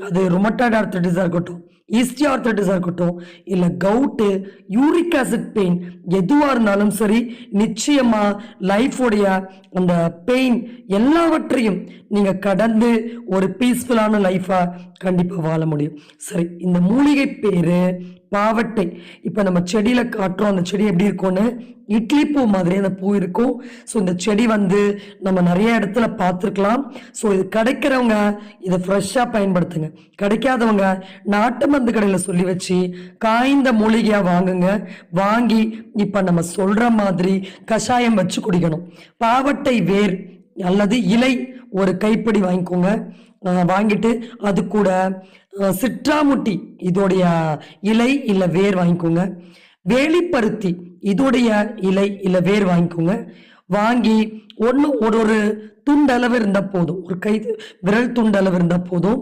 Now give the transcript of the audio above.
அது ருமட்டாய்டு ஆர்த்ரைட்டிஸாக இருக்கட்டும், ஆர்த்ரைட்டிஸாக இருக்கட்டும், இல்லை கவுட்டு, யூரிக் ஆசிட் பெயின் எதுவாக இருந்தாலும் சரி, நிச்சயமா லைஃபோடைய அந்த பெயின் எல்லாவற்றையும் நீங்கள் கடந்து ஒரு பீஸ்ஃபுல்லான லைஃபாக கண்டிப்பாக வாழ முடியும். சரி, இந்த மூலிகை பேர் பாவட்டை. இப்போ நம்ம செடியில் காட்டுறோம், அந்த செடி எப்படி இருக்கும்னு, இட்லி பூ மாதிரி அந்த பூ இருக்கும். ஸோ இந்த செடி நம்ம நிறைய இடத்துல பார்த்துருக்கலாம். ஸோ இது கிடைக்கிறவங்க இதை ஃப்ரெஷ்ஷாக பயன்படுத்துங்க. கிடைக்காதவங்க நாட்டு மருந்து கடையில் சொல்லி வச்சு காய்ந்த மூலிகையாக வாங்குங்க. வாங்கி இப்போ நம்ம சொல்கிற மாதிரி கஷாயம் வச்சு குடிக்கணும். பாவட்டை வேர் அல்லது இலை ஒரு கைப்பிடி வாங்கிக்கோங்க. வாங்கிட்டு அது கூட சிட்ராமுட்டி இதோடைய இலை இல்லை வேர் வாங்கிக்கோங்க. வேலிப்பருத்தி இதோடைய இலை இல்லை வேர் வாங்கிக்கோங்க. வாங்கி ஒரு துண்டளவு இருந்தால் போதும், ஒரு கை விரல் துண்டளவு இருந்தால் போதும்.